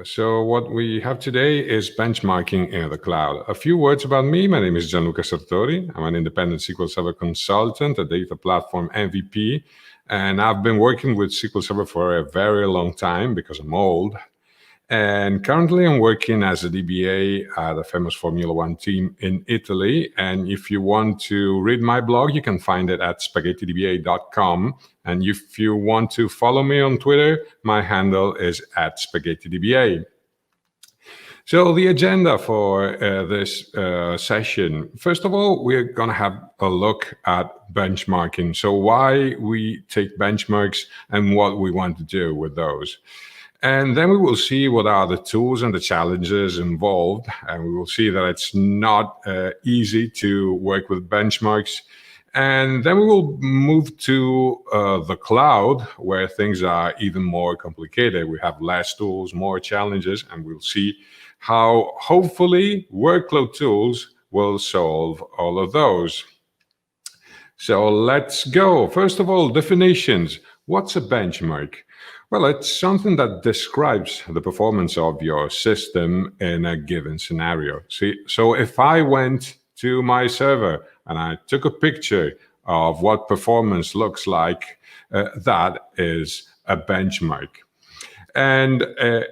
So what we have today is benchmarking in the cloud. A few words about me. My name is Gianluca Sartori. I'm an independent SQL Server consultant, a data platform MVP, and I've been working with SQL Server for a very long time because I'm old. And currently I'm working as a DBA at a famous Formula One team in Italy. And if you want to read my blog, you can find it at spaghettidba.com. And if you want to follow me on Twitter, my handle is @spaghettidba. So the agenda for this session, first of all, we're going to have a look at benchmarking. So why we take benchmarks and what we want to do with those. And then we will see what are the tools and the challenges involved. And we will see that it's not easy to work with benchmarks. And then we will move to the cloud, where things are even more complicated. We have less tools, more challenges, and we'll see how hopefully WorkloadTools will solve all of those. So let's go. First of all, definitions. What's a benchmark? Well, it's something that describes the performance of your system in a given scenario. So if I went to my server and I took a picture of what performance looks like, that is a benchmark. And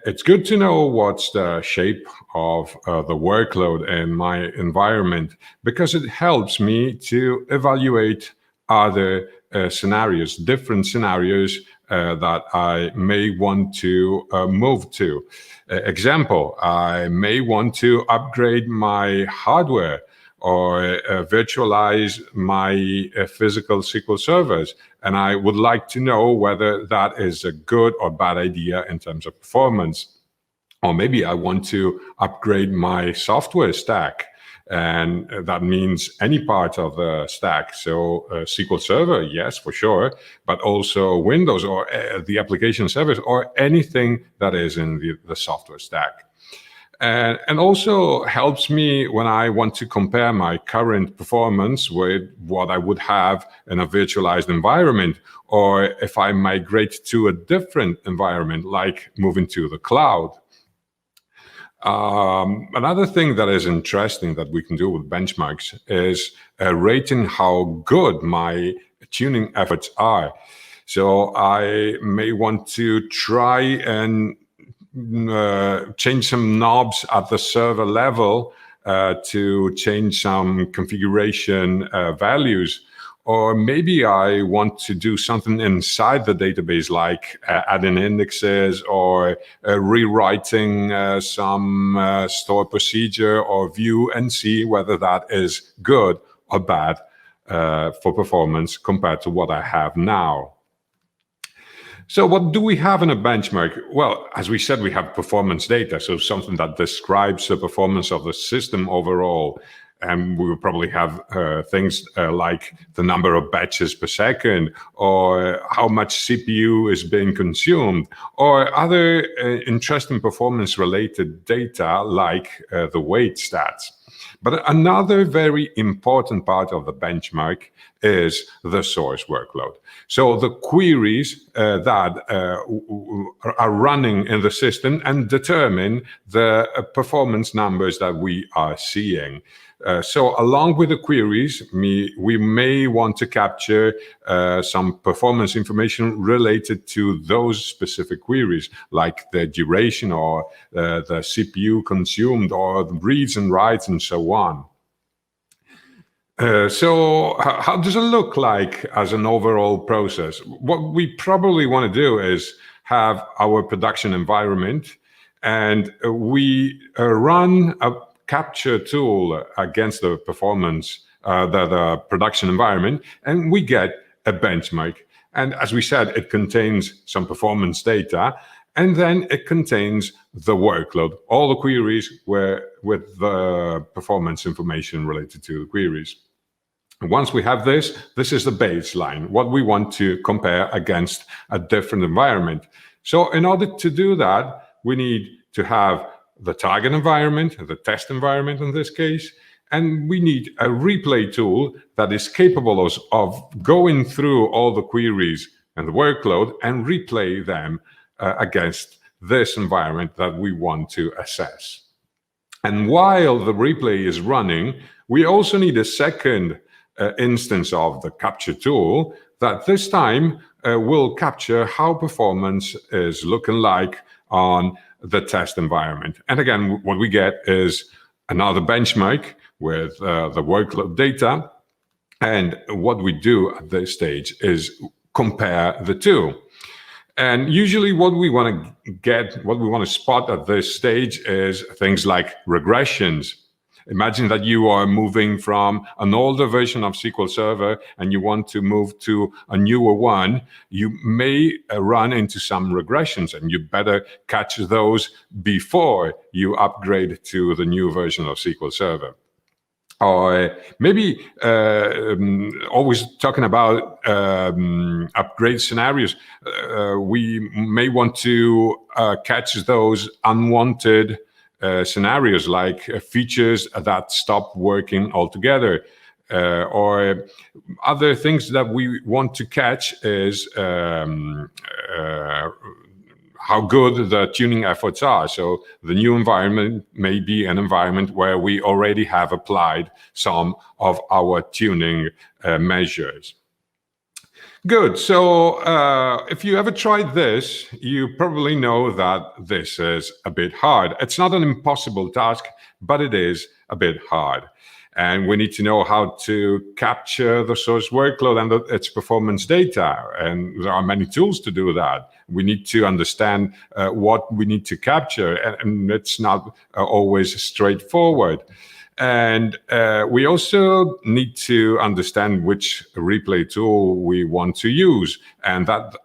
it's good to know what's the shape of the workload in my environment, because it helps me to evaluate other scenarios, different scenarios that I may want to move to. Example, I may want to upgrade my hardware or virtualize my physical SQL servers. And I would like to know whether that is a good or bad idea in terms of performance. Or maybe I want to upgrade my software stack. And that means any part of the stack. So SQL Server, yes, for sure, but also Windows or the application service or anything that is in the software stack. And also helps me when I want to compare my current performance with what I would have in a virtualized environment, or if I migrate to a different environment, like moving to the cloud. Another thing that is interesting that we can do with benchmarks is rating how good my tuning efforts are. So I may want to try and change some knobs at the server level to change some configuration values. Or maybe I want to do something inside the database, like adding indexes or rewriting some store procedure or view, and see whether that is good or bad for performance compared to what I have now. So what do we have in a benchmark? Well, as we said, we have performance data, so something that describes the performance of the system overall. And we will probably have things like the number of batches per second, or how much CPU is being consumed, or other interesting performance-related data like the wait stats. But another very important part of the benchmark is the source workload. So the queries that are running in the system and determine the performance numbers that we are seeing. So along with the queries, we may want to capture some performance information related to those specific queries, like the duration or the CPU consumed or the reads and writes and so on. So how does it look like as an overall process? What we probably want to do is have our production environment, and we run a capture tool against the performance, the production environment, and we get a benchmark. And as we said, it contains some performance data, and then it contains the workload, all the queries with the performance information related to the queries. And once we have this is the baseline, what we want to compare against a different environment. So in order to do that, we need to have the target environment, the test environment in this case, and we need a replay tool that is capable of going through all the queries and the workload and replay them against this environment that we want to assess. And while the replay is running, we also need a second instance of the capture tool that this time will capture how performance is looking like on the test environment. And again, what we get is another benchmark with the workload data. And what we do at this stage is compare the two. And usually what we want to spot at this stage is things like regressions. Imagine that you are moving from an older version of SQL Server and you want to move to a newer one. You may run into some regressions, and you better catch those before you upgrade to the new version of SQL Server. Or maybe always talking about upgrade scenarios, we may want to catch those unwanted scenarios, like features that stop working altogether. Or other things that we want to catch is how good the tuning efforts are. So the new environment may be an environment where we already have applied some of our tuning measures. Good. So if you ever tried this, you probably know that this is a bit hard. It's not an impossible task, but it is a bit hard. And we need to know how to capture the source workload and its performance data. And there are many tools to do that. We need to understand what we need to capture, and it's not always straightforward. And we also need to understand which replay tool we want to use. And that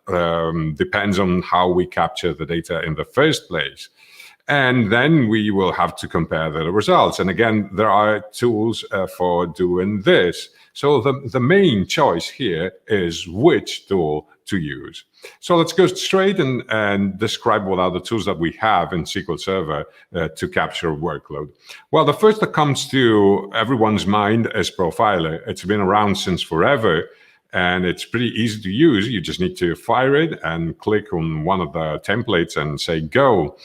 depends on how we capture the data in the first place. And then we will have to compare the results. And again, there are tools for doing this. So the main choice here is which tool to use. So let's go straight and describe what are the tools that we have in SQL Server to capture workload. Well, the first that comes to everyone's mind is Profiler. It's been around since forever, and it's pretty easy to use. You just need to fire it and click on one of the templates and say go.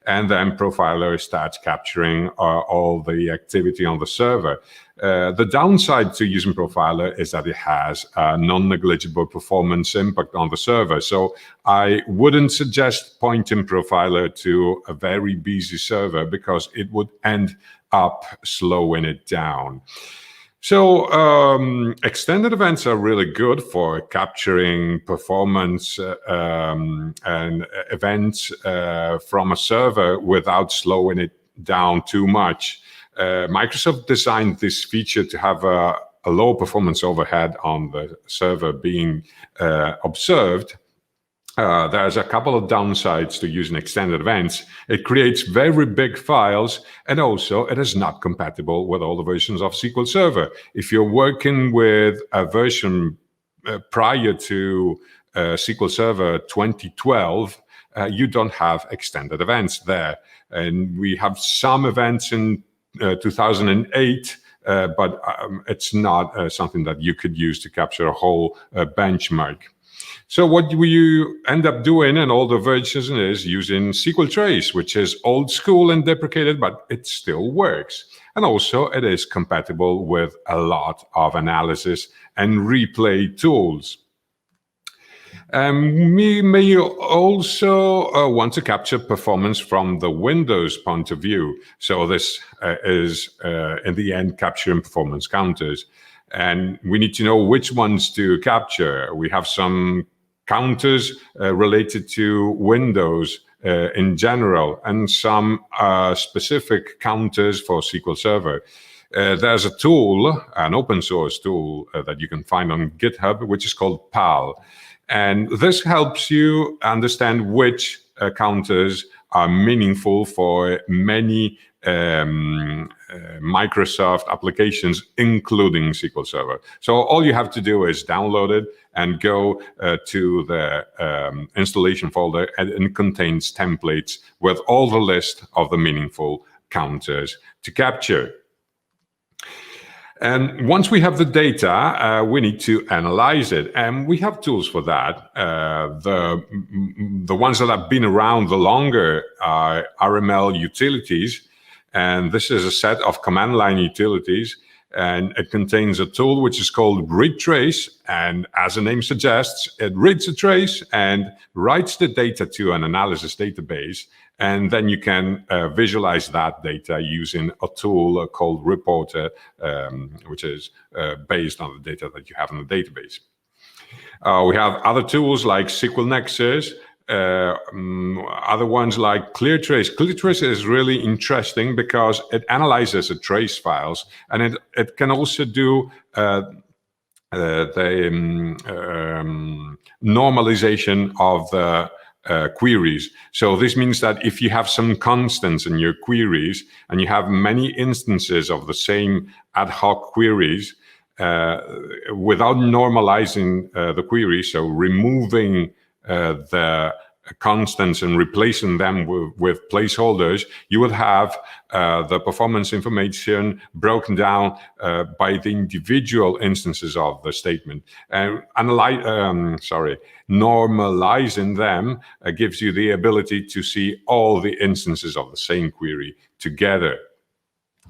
And then Profiler starts capturing all the activity on the server. The downside to using Profiler is that it has a non-negligible performance impact on the server. So I wouldn't suggest pointing Profiler to a very busy server, because it would end up slowing it down. So extended events are really good for capturing performance and events from a server without slowing it down too much. Microsoft designed this feature to have a low performance overhead on the server being observed. There's a couple of downsides to using extended events. It creates very big files, and also it is not compatible with all the versions of SQL Server. If you're working with a version prior to SQL Server 2012, you don't have extended events there. And we have some events in 2008, but it's not something that you could use to capture a whole benchmark. So what you end up doing in all the versions is using SQL Trace, which is old school and deprecated, but it still works. And also it is compatible with a lot of analysis and replay tools. We may also want to capture performance from the Windows point of view. So this is, in the end, capturing performance counters. And we need to know which ones to capture. We have some counters related to Windows in general, and some specific counters for SQL Server. There's a tool, an open source tool that you can find on GitHub, which is called PAL. And this helps you understand which counters are meaningful for many Microsoft applications, including SQL Server. So all you have to do is download it and go to the installation folder, and it contains templates with all the list of the meaningful counters to capture. And once we have the data, we need to analyze it. And we have tools for that. The ones that have been around the longer are RML utilities. And this is a set of command line utilities. And it contains a tool which is called readTrace. And as the name suggests, it reads a trace and writes the data to an analysis database. And then you can visualize that data using a tool called Reporter, which is based on the data that you have in the database. We have other tools like SQL Nexus, other ones like ClearTrace. ClearTrace is really interesting because it analyzes the trace files, and it can also do the normalization of the queries. So this means that if you have some constants in your queries and you have many instances of the same ad hoc queries, without normalizing the query, so removing the constants and replacing them with placeholders, you would have the performance information broken down by the individual instances of the statement. And normalizing them gives you the ability to see all the instances of the same query together.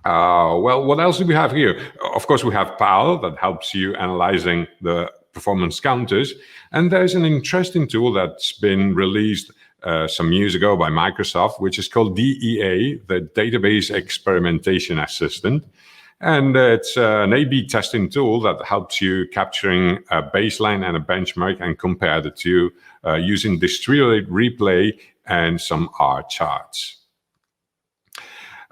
Well, what else do we have here? Of course, we have PaaS that helps you analyzing the performance counters. And there's an interesting tool that's been released some years ago by Microsoft, which is called DEA, the Database Experimentation Assistant. And it's an A/B testing tool that helps you capturing a baseline and a benchmark and compare the two using distributed replay and some R charts.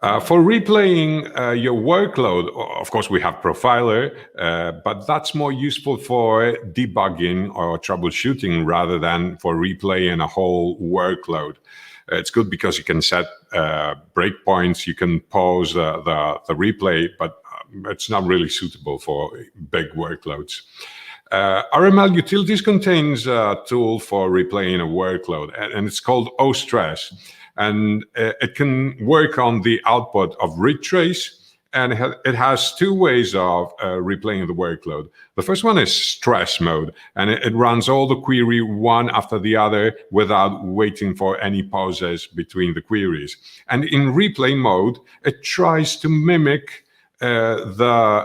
For replaying your workload, of course, we have Profiler, but that's more useful for debugging or troubleshooting rather than for replaying a whole workload. It's good because you can set breakpoints, you can pause the replay, but it's not really suitable for big workloads. RML Utilities contains a tool for replaying a workload, and it's called OStress. And it can work on the output of readTrace, and it has two ways of replaying the workload. The first one is stress mode, and it runs all the query one after the other without waiting for any pauses between the queries. And in replay mode, it tries to mimic the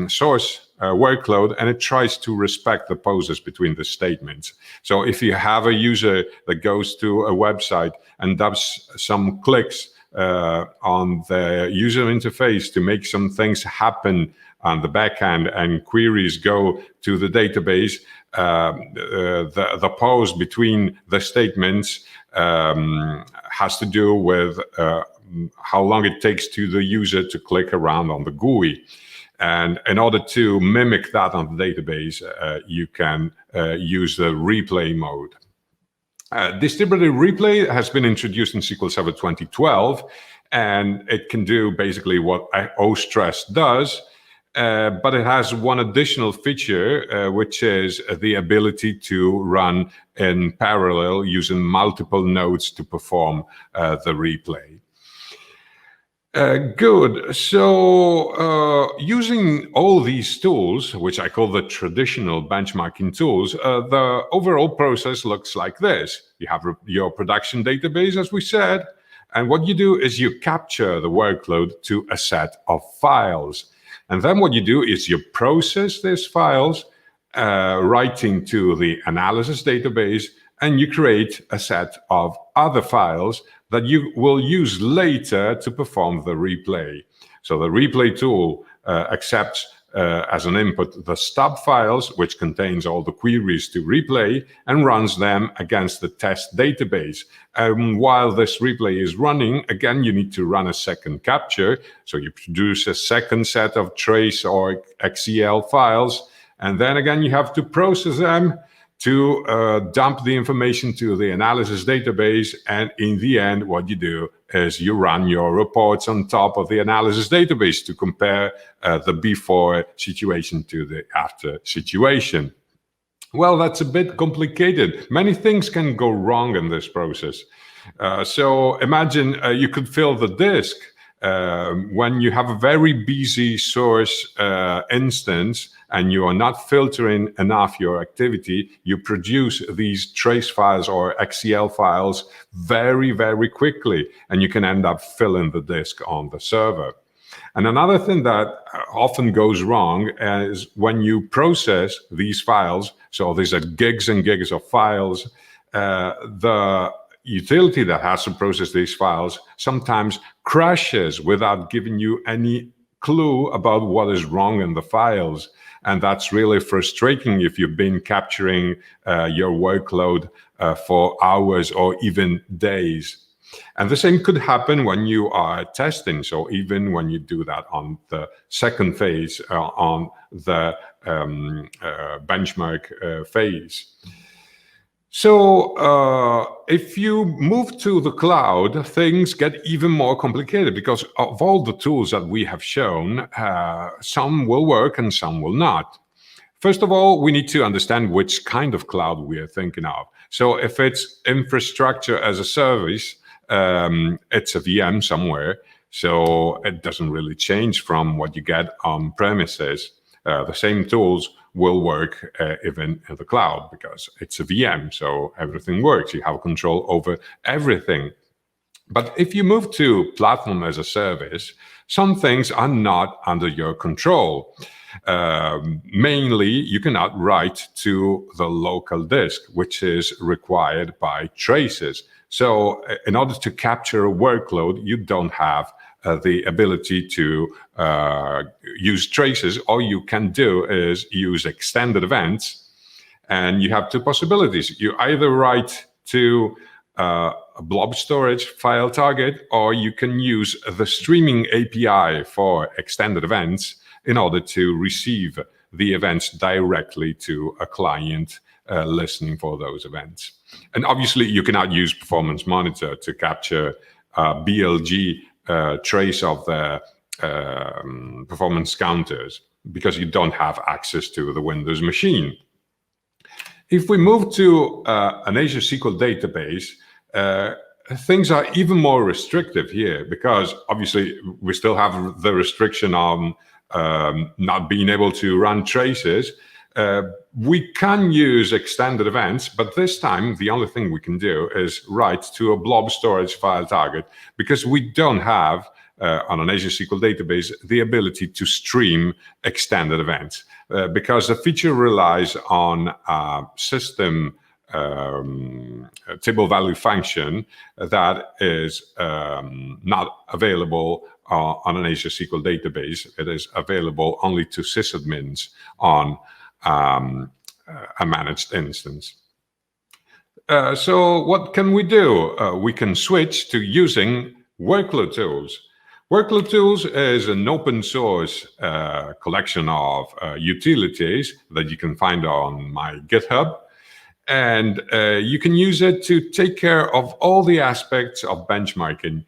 source workload, and it tries to respect the pauses between the statements. So if you have a user that goes to a website and does some clicks on the user interface to make some things happen on the back end and queries go to the database, the pause between the statements has to do with how long it takes to the user to click around on the GUI. And in order to mimic that on the database, you can use the replay mode. Distributed replay has been introduced in SQL Server 2012, and it can do basically what OStress does, but it has one additional feature, which is the ability to run in parallel using multiple nodes to perform the replay. Good. So using all these tools, which I call the traditional benchmarking tools, the overall process looks like this. You have your production database, as we said, and what you do is you capture the workload to a set of files. And then what you do is you process these files, writing to the analysis database, and you create a set of other files that you will use later to perform the replay. So the replay tool accepts as an input the stub files, which contains all the queries to replay, and runs them against the test database. While this replay is running, again, you need to run a second capture. So you produce a second set of trace or XEL files, and then again, you have to process them to dump the information to the analysis database. And in the end, what you do is you run your reports on top of the analysis database to compare the before situation to the after situation. Well, that's a bit complicated. Many things can go wrong in this process. So imagine you could fill the disk When you have a very busy source instance and you are not filtering enough your activity, you produce these trace files or XCL files very, very quickly, and you can end up filling the disk on the server. And another thing that often goes wrong is when you process these files, so these are gigs and gigs of files, the utility that has to process these files sometimes crashes without giving you any clue about what is wrong in the files. And that's really frustrating if you've been capturing your workload for hours or even days. And the same could happen when you are testing. So even when you do that on the second phase, on the benchmark phase. So if you move to the cloud, things get even more complicated because of all the tools that we have shown, some will work and some will not. First of all, we need to understand which kind of cloud we are thinking of. So if it's infrastructure as a service, it's a VM somewhere, so it doesn't really change from what you get on premises. The same tools will work even in the cloud because it's a VM, so everything works. You have control over everything. But if you move to platform as a service, some things are not under your control. Mainly, you cannot write to the local disk, which is required by traces. So in order to capture a workload, you don't have the ability to use traces. All you can do is use extended events. And you have two possibilities. You either write to a blob storage file target, or you can use the streaming API for extended events in order to receive the events directly to a client listening for those events. And obviously, you cannot use Performance Monitor to capture BLG trace of the performance counters because you don't have access to the Windows machine. If we move to an Azure SQL database, things are even more restrictive here because obviously we still have the restriction on not being able to run traces. We can use extended events, but this time the only thing we can do is write to a blob storage file target because we don't have on an Azure SQL database the ability to stream extended events because the feature relies on a system table value function that is not available on an Azure SQL database. It is available only to sysadmins on a managed instance. So what can we do? We can switch to using WorkloadTools. WorkloadTools is an open source collection of utilities that you can find on my GitHub. And you can use it to take care of all the aspects of benchmarking.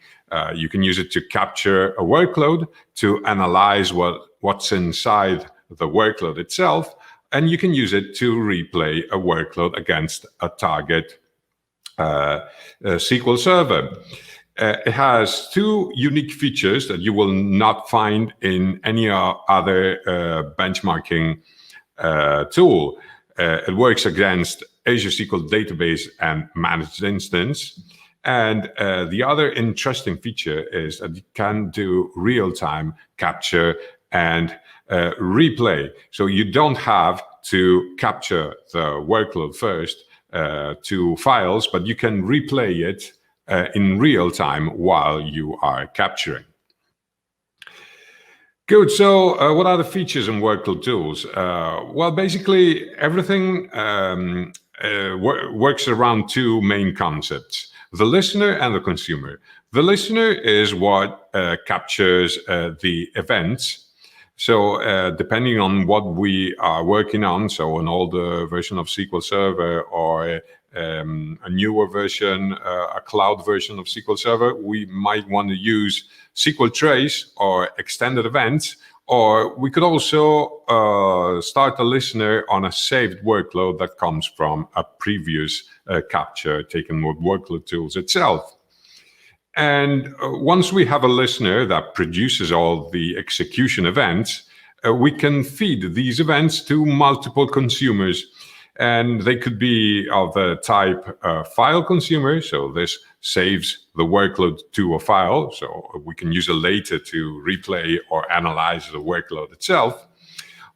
You can use it to capture a workload, to analyze what's inside the workload itself, and you can use it to replay a workload against a target SQL Server. It has two unique features that you will not find in any other benchmarking tool. It works against Azure SQL database and managed instance. And the other interesting feature is that you can do real-time capture and replay. So you don't have to capture the workload first to files, but you can replay it in real time while you are capturing. Good. So what are the features in WorkloadTools? Well, basically everything works around two main concepts: the listener and the consumer. The listener is what captures the events. So depending on what we are working on, so an older version of SQL Server or a newer version, a cloud version of SQL Server, we might want to use SQL Trace or extended events, or we could also start a listener on a saved workload that comes from a previous capture taken with WorkloadTools itself. And once we have a listener that produces all the execution events, we can feed these events to multiple consumers. And they could be of the type file consumer. So this saves the workload to a file. So we can use it later to replay or analyze the workload itself.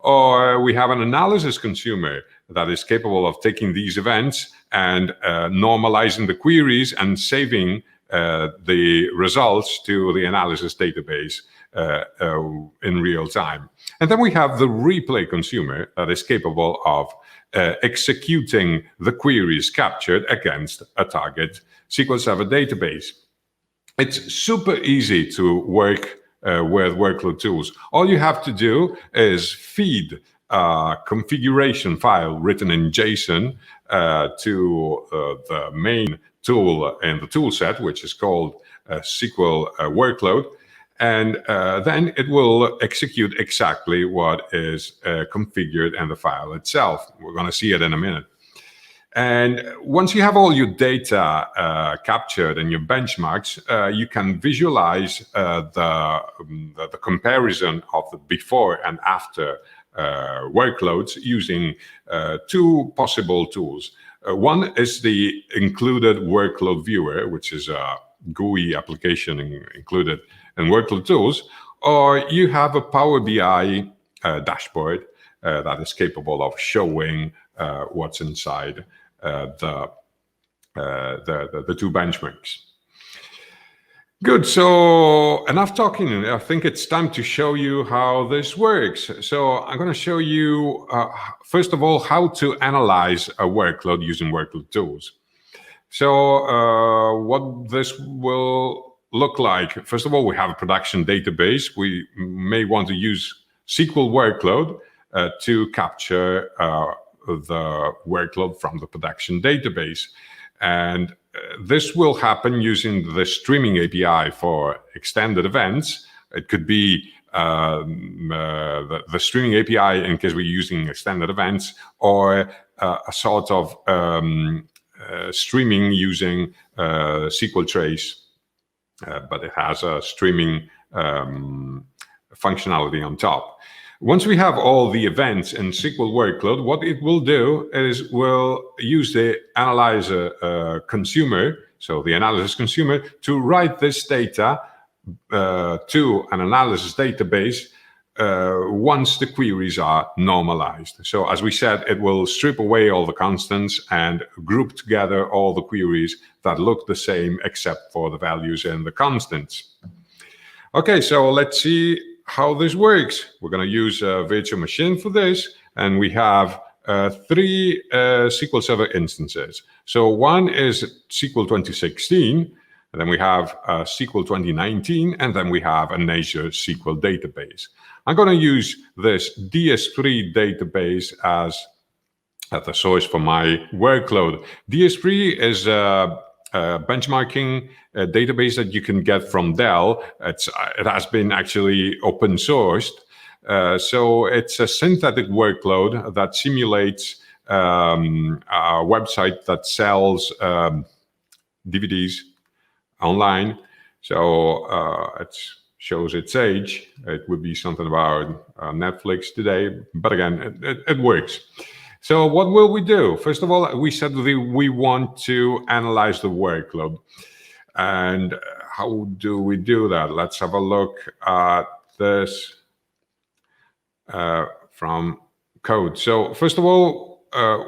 Or we have an analysis consumer that is capable of taking these events and normalizing the queries and saving the results to the analysis database in real time. And then we have the replay consumer that is capable of executing the queries captured against a target SQL Server database. It's super easy to work with WorkloadTools. All you have to do is feed a configuration file written in JSON to the main tool in the tool set, which is called SQL Workload. And then it will execute exactly what is configured in the file itself. We're going to see it in a minute. And once you have all your data captured and your benchmarks, you can visualize the comparison of the before and after workloads using two possible tools. One is the included workload viewer, which is a GUI application included in WorkloadTools, or you have a Power BI dashboard that is capable of showing what's inside the two benchmarks. Good, so enough talking. I think it's time to show you how this works. So I'm going to show you, first of all, how to analyze a workload using WorkloadTools. So what this will look like, first of all, we have a production database. We may want to use SQL Workload to capture the workload from the production database. And this will happen using the streaming API for extended events. It could be the streaming API in case we're using extended events, or a sort of streaming using SQL Trace, but it has a streaming functionality on top. Once we have all the events in SQL Workload, what it will do is we'll use the analyzer consumer, so the analysis consumer, to write this data to an analysis database once the queries are normalized. So as we said, it will strip away all the constants and group together all the queries that look the same except for the values in the constants. Okay, so let's see how this works. We're going to use a virtual machine for this, and we have three SQL Server instances. So one is SQL 2016, and then we have SQL 2019, and then we have an Azure SQL database. I'm going to use this DS3 database as the source for my workload. DS3 is a benchmarking database that you can get from Dell. It has been actually open sourced. So it's a synthetic workload that simulates a website that sells DVDs online. So it shows its age. It would be something about Netflix today, but again, it works. So what will we do? First of all, we said we want to analyze the workload. And how do we do that? Let's have a look at this from code. So first of all,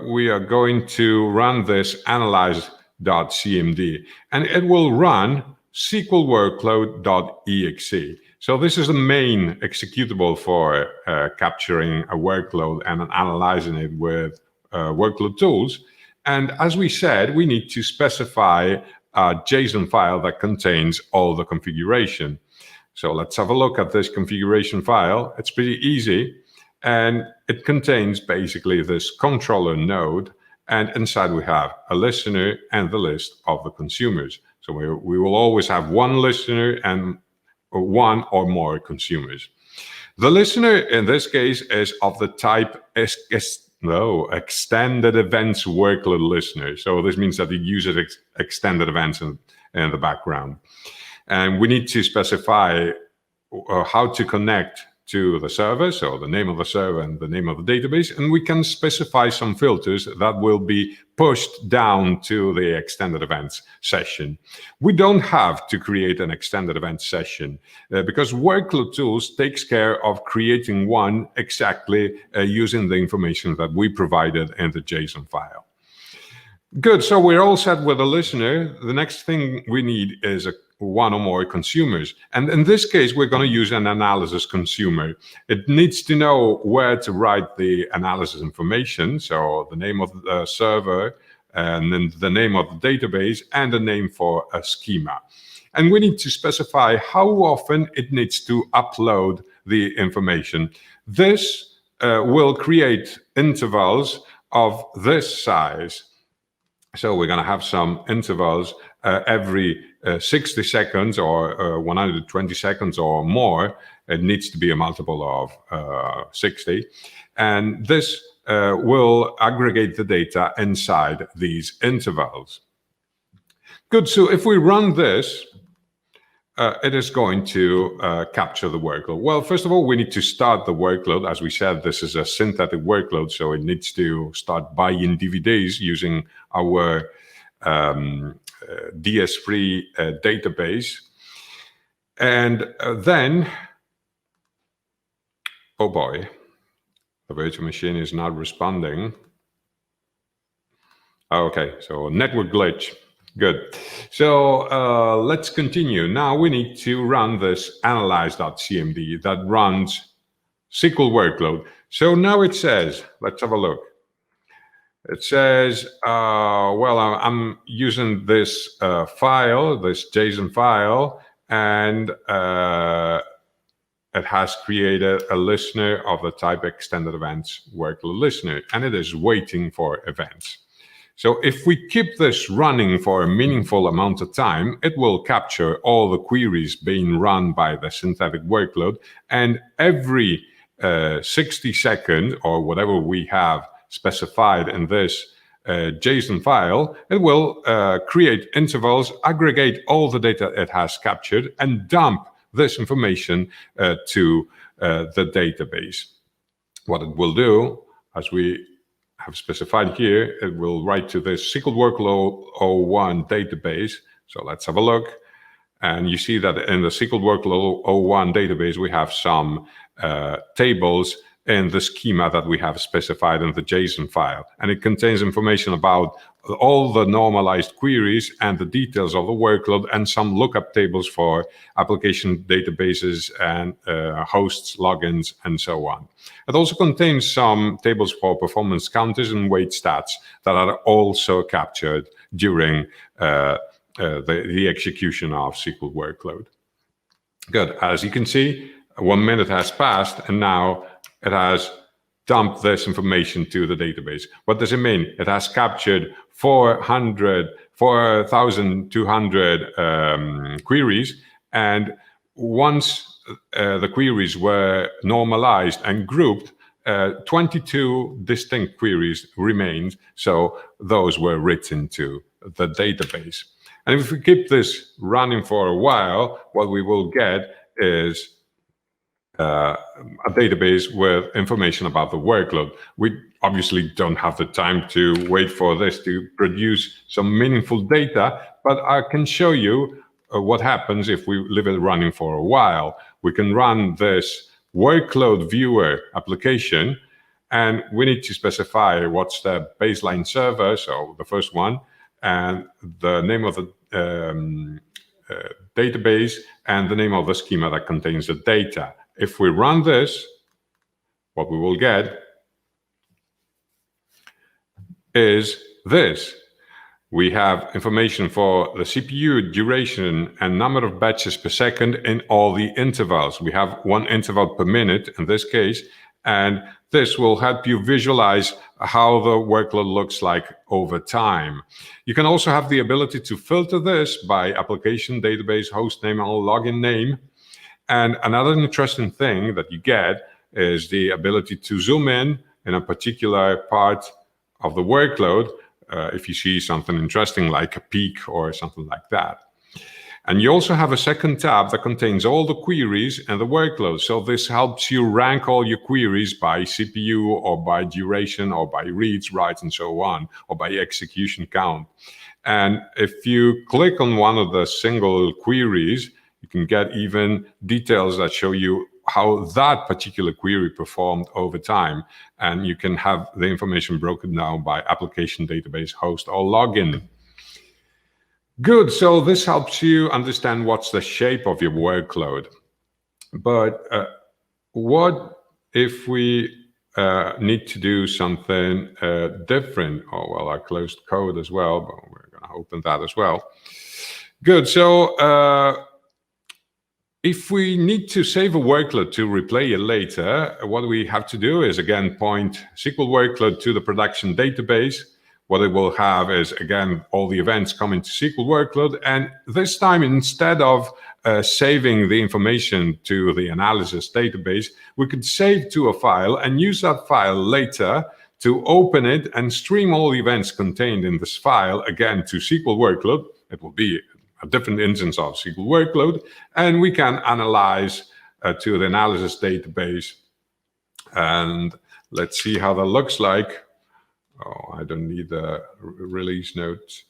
we are going to run this analyze.cmd, and it will run SQL workload.exe. So this is the main executable for capturing a workload and analyzing it with WorkloadTools. And as we said, we need to specify a JSON file that contains all the configuration. So let's have a look at this configuration file. It's pretty easy. And it contains basically this controller node. And inside we have a listener and the list of the consumers. So we will always have one listener and one or more consumers. The listener in this case is of the type extended events workload listener. So this means that it uses extended events, and in the background. And we need to specify how to connect to the server, so the name of the server and the name of the database, and we can specify some filters that will be pushed down to the extended events session. We don't have to create an extended events session because WorkloadTools takes care of creating one exactly using the information that we provided in the JSON file. Good, so we're all set with the listener. The next thing we need is one or more consumers. And in this case, we're going to use an analysis consumer. It needs to know where to write the analysis information, so the name of the server, and then the name of the database, and the name for a schema. And we need to specify how often it needs to upload the information. This will create intervals of this size. So we're going to have some intervals every 60 seconds or 120 seconds or more. It needs to be a multiple of 60. And this will aggregate the data inside these intervals. Good, so if we run this, it is going to capture the workload. Well, first of all, we need to start the workload. As we said, this is a synthetic workload, so it needs to start buying DVDs using our DS3 database. And then, oh boy, the virtual machine is not responding. Okay, so network glitch. Good. So let's continue. Now we need to run this analyze.cmd that runs SQL workload. So now it says, let's have a look. It says, well, I'm using this file, this JSON file, and it has created a listener of the type extended events workload listener, and it is waiting for events. So if we keep this running for a meaningful amount of time, it will capture all the queries being run by the synthetic workload, and every 60 seconds or whatever we have specified in this JSON file, it will create intervals, aggregate all the data it has captured, and dump this information to the database. What it will do, as we have specified here, it will write to this SQL Workload 01 database. So let's have a look. And you see that in the SQL Workload 01 database, we have some tables in the schema that we have specified in the JSON file. And it contains information about all the normalized queries and the details of the workload and some lookup tables for application databases and hosts, logins, and so on. It also contains some tables for performance counters and wait stats that are also captured during the execution of SQL workload. Good. As you can see, 1 minute has passed, and now it has dumped this information to the database. What does it mean? It has captured 4,200 queries, and once the queries were normalized and grouped, 22 distinct queries remained, so those were written to the database. And if we keep this running for a while, what we will get is a database with information about the workload. We obviously don't have the time to wait for this to produce some meaningful data, but I can show you what happens if we leave it running for a while. We can run this workload viewer application, and we need to specify what's the baseline server, so the first one, and the name of the database and the name of the schema that contains the data. If we run this, what we will get is this. We have information for the CPU duration and number of batches per second in all the intervals. We have one interval per minute in this case, and this will help you visualize how the workload looks like over time. You can also have the ability to filter this by application, database, host name, and login name. And another interesting thing that you get is the ability to zoom in a particular part of the workload if you see something interesting like a peak or something like that. And you also have a second tab that contains all the queries and the workload. So this helps you rank all your queries by CPU or by duration or by reads, writes, and so on, or by execution count. And if you click on one of the single queries, you can get even details that show you how that particular query performed over time. And you can have the information broken down by application, database, host, or login. Good, so this helps you understand what's the shape of your workload. But what if we need to do something different? Oh, well, I closed code as well, but we're going to open that as well. Good, so if we need to save a workload to replay it later, what we have to do is, again, point SQL workload to the production database. What it will have is, again, all the events coming to SQL workload. And this time, instead of saving the information to the analysis database, we could save to a file and use that file later to open it and stream all the events contained in this file, again, to SQL workload. It will be a different instance of SQL workload. And we can analyze to the analysis database. And let's see how that looks like. Oh, I don't need the release notes.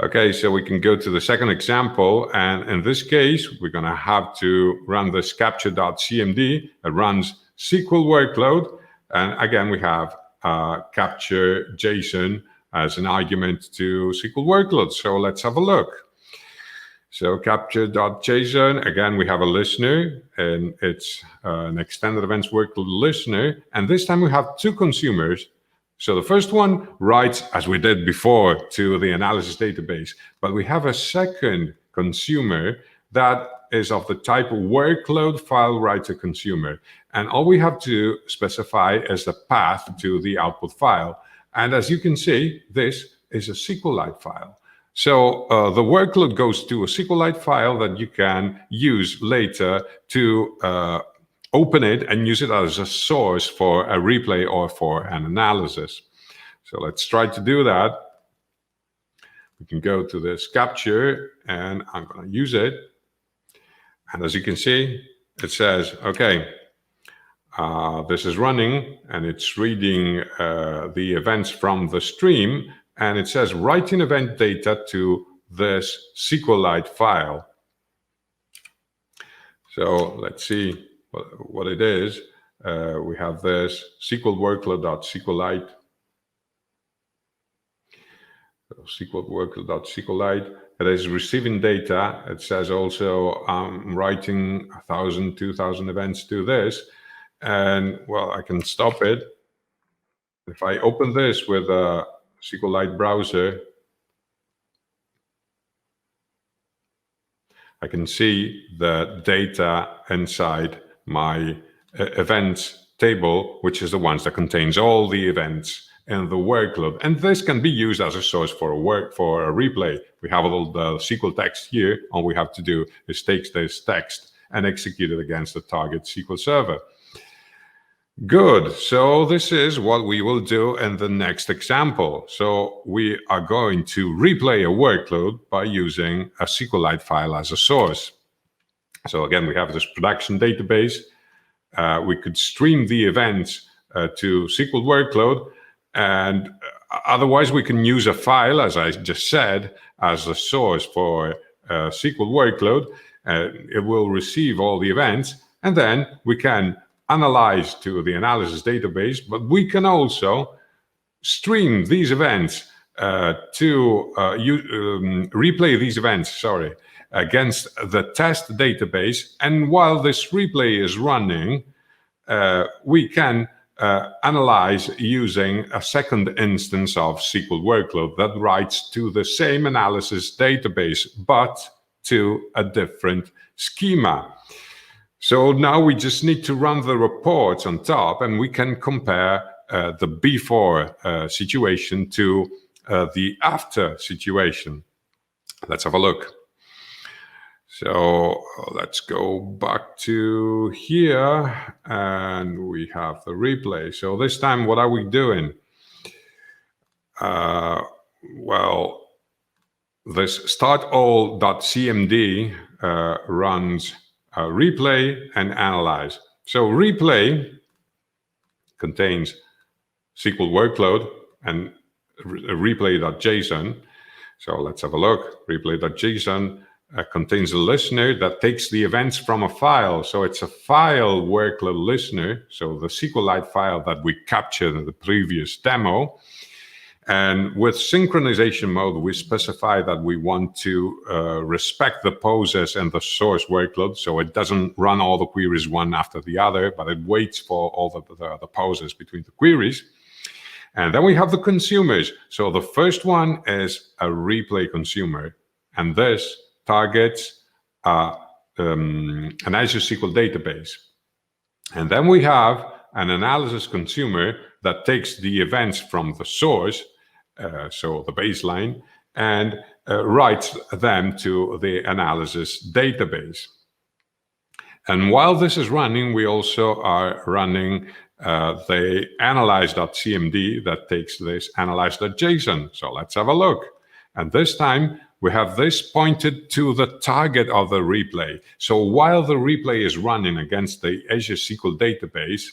Okay, so we can go to the second example. And in this case, we're going to have to run this capture.cmd. It runs SQL workload. And again, we have capture JSON as an argument to SQL workload. So let's have a look. So capture.json, again, we have a listener, and it's an extended events workload listener. And this time we have two consumers. So the first one writes, as we did before, to the analysis database, but we have a second consumer that is of the type workload file writer consumer. And all we have to specify is the path to the output file. And as you can see, this is a SQLite file. So the workload goes to a SQLite file that you can use later to open it and use it as a source for a replay or for an analysis. So let's try to do that. We can go to this capture and I'm going to use it. And as you can see, it says, okay, this is running and it's reading the events from the stream. And it says writing event data to this SQLite file. So let's see what it is. We have this SQL workload.SQLite. SQL workload.SQLite. It is receiving data. It says also I'm writing 1,000, 2,000 events to this. And well, I can stop it. If I open this with a SQLite browser, I can see the data inside my events table, which is the ones that contains all the events in the workload. And this can be used as a source for a replay. We have all the SQL text here. All we have to do is take this text and execute it against the target SQL server. Good. So this is what we will do in the next example. So we are going to replay a workload by using a SQLite file as a source. So again, we have this production database. We could stream the events to SQL workload. And otherwise, we can use a file, as I just said, as a source for SQL workload. It will receive all the events. And then we can analyze to the analysis database, but we can also stream these events replay these events, against the test database. And while this replay is running, we can analyze using a second instance of SQL workload that writes to the same analysis database, but to a different schema. So now we just need to run the reports on top, and we can compare the before situation to the after situation. Let's have a look. So let's go back to here, and we have the replay. So this time, what are we doing? Well, this startall.cmd runs replay and analyze. So replay contains SQL workload and replay.json. So let's have a look. Replay.json contains a listener that takes the events from a file. So it's a file workload listener. So the SQLite file that we captured in the previous demo. And with synchronization mode, we specify that we want to respect the poses and the source workload. So it doesn't run all the queries one after the other, but it waits for all the poses between the queries. And then we have the consumers. So the first one is a replay consumer. And this targets an Azure SQL database. And then we have an analysis consumer that takes the events from the source, so the baseline, and writes them to the analysis database. And while this is running, we also are running the analyze.cmd that takes this analyze.json. So let's have a look. And this time we have this pointed to the target of the replay. So while the replay is running against the Azure SQL database,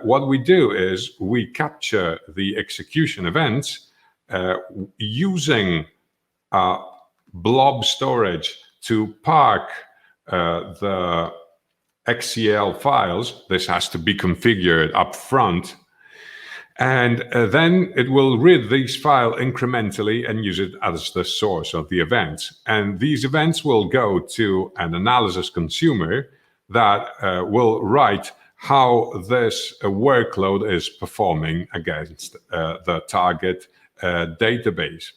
what we do is we capture the execution events using blob storage to park the XCL files. This has to be configured up front. And then it will read these files incrementally and use it as the source of the events. And these events will go to an analysis consumer that will write how this workload is performing against the target database.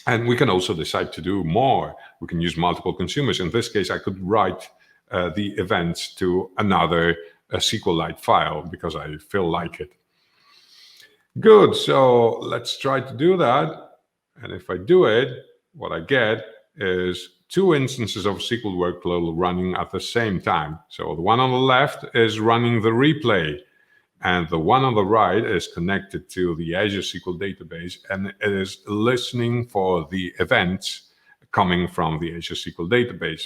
And we can also decide to do more. We can use multiple consumers. In this case, I could write the events to another SQLite file because I feel like it. Good, so let's try to do that. And if I do it, what I get is two instances of SQL workload running at the same time. So the one on the left is running the replay, and the one on the right is connected to the Azure SQL database, and it is listening for the events coming from the Azure SQL database.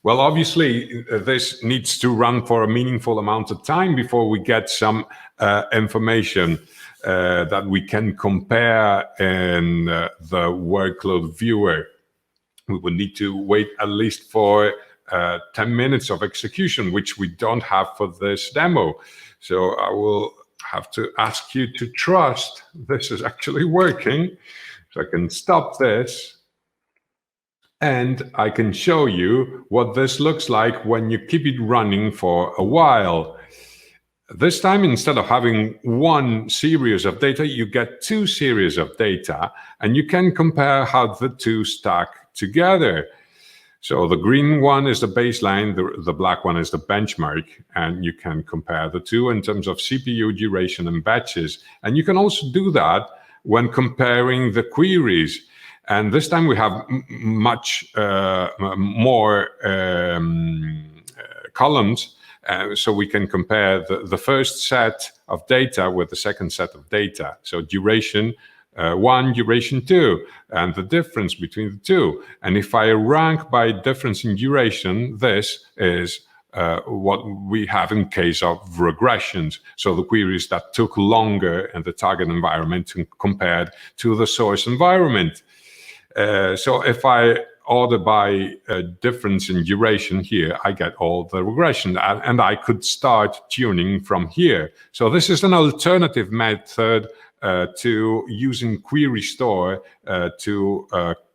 Well, obviously, this needs to run for a meaningful amount of time before we get some information that we can compare in the workload viewer. We would need to wait at least for 10 minutes of execution, which we don't have for this demo. So I will have to ask you to trust this is actually working. So I can stop this. And I can show you what this looks like when you keep it running for a while. This time, instead of having one series of data, you get two series of data, and you can compare how the two stack together. So the green one is the baseline, the black one is the benchmark, and you can compare the two in terms of CPU, duration, and batches. And you can also do that when comparing the queries. And this time we have much more columns, so we can compare the first set of data with the second set of data. So duration 1, duration 2, and the difference between the two. And if I rank by difference in duration, this is what we have in case of regressions. So the queries that took longer in the target environment compared to the source environment. So if I order by difference in duration here, I get all the regression, and I could start tuning from here. So this is an alternative method to using query store to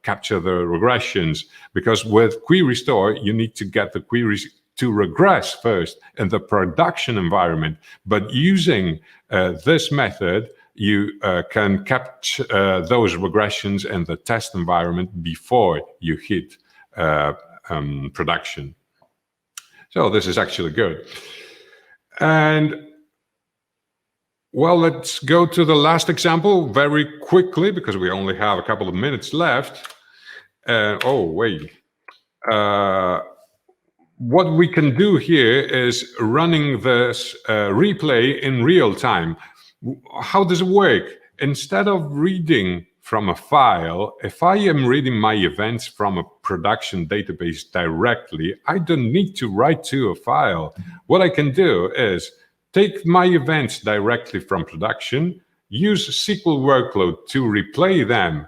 capture the regressions, because with query store, you need to get the queries to regress first in the production environment. But using this method, you can capture those regressions in the test environment before you hit production. So this is actually good. And well, let's go to the last example very quickly because we only have a couple of minutes left. Oh, wait. What we can do here is running this replay in real time. How does it work? Instead of reading from a file, if I am reading my events from a production database directly, I don't need to write to a file. What I can do is take my events directly from production, use SQL Workload to replay them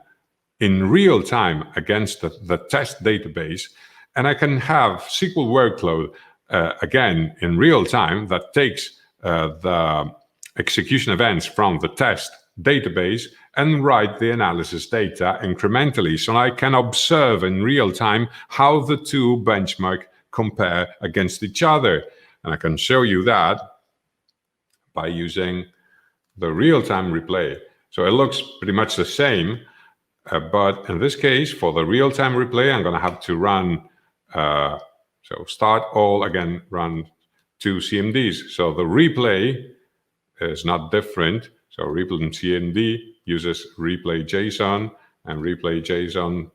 in real time against the test database, and I can have SQL Workload again in real time that takes the execution events from the test database and write the analysis data incrementally, so I can observe in real time how the two benchmark compare against each other. And I can show you that by using the real-time replay. So it looks pretty much the same, but in this case, for the real-time replay, I'm going to have to run, so start all again, run two CMDs. So the replay is not different. So replay CMD uses replay JSON, and replay JSON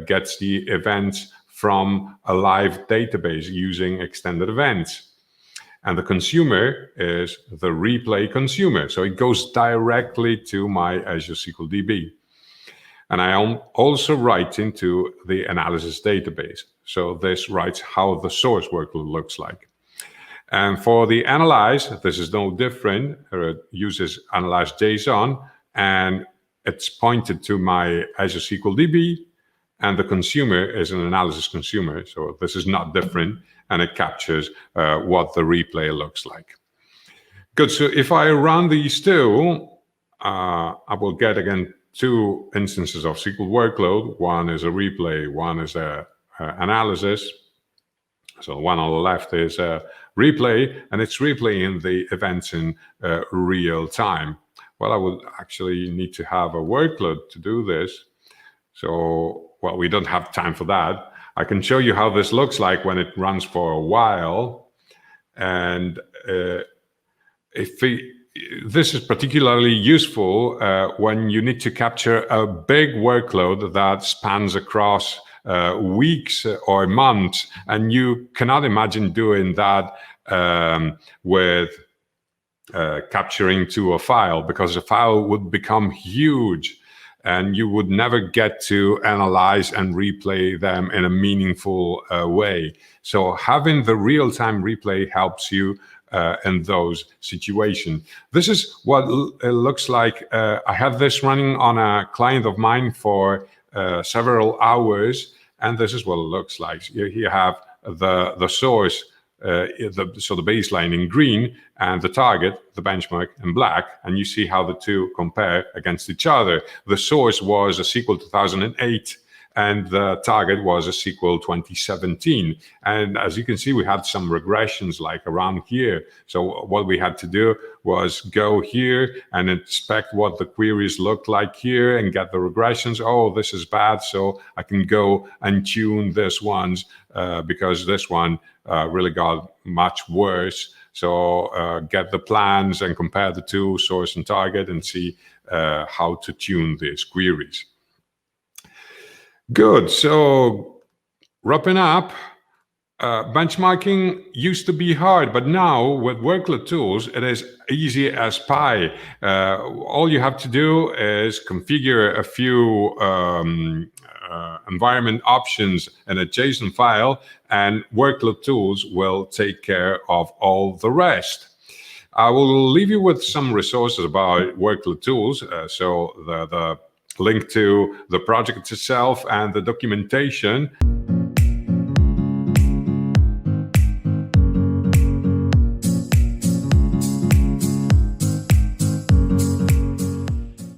gets the events from a live database using extended events. And the consumer is the replay consumer. So it goes directly to my Azure SQL DB. And I am also writing to the analysis database. So this writes how the source workload looks like. And for the analyze, this is no different. It uses analyze JSON, and it's pointed to my Azure SQL DB, and the consumer is an analysis consumer. So this is not different, and it captures what the replay looks like. Good, so if I run these two, I will get again two instances of SQL Workload. One is a replay, one is a analysis. So the one on the left is a replay, and it's replaying the events in real time. Well, I would actually need to have a workload to do this. So, well, we don't have time for that. I can show you how this looks like when it runs for a while. And this is particularly useful when you need to capture a big workload that spans across weeks or months, and you cannot imagine doing that with capturing to a file, because the file would become huge and you would never get to analyze and replay them in a meaningful way. So having the real-time replay helps you in those situations. This is what it looks like. I had this running on a client of mine for several hours, and this is what it looks like. Here you have the source, so the baseline in green, and the target, the benchmark, in black, and you see how the two compare against each other. The source was a SQL 2008, and the target was a SQL 2017. And as you can see, we had some regressions like around here. So what we had to do was go here and inspect what the queries looked like here and get the regressions. Oh, this is bad, so I can go and tune this ones because this one really got much worse. So get the plans and compare the two, source and target, and see how to tune these queries. Good, so wrapping up, benchmarking used to be hard, but now with WorkloadTools, it is easy as pie. All you have to do is configure a few environment options in a JSON file, and WorkloadTools will take care of all the rest. I will leave you with some resources about WorkloadTools. So the link to the project itself and the documentation.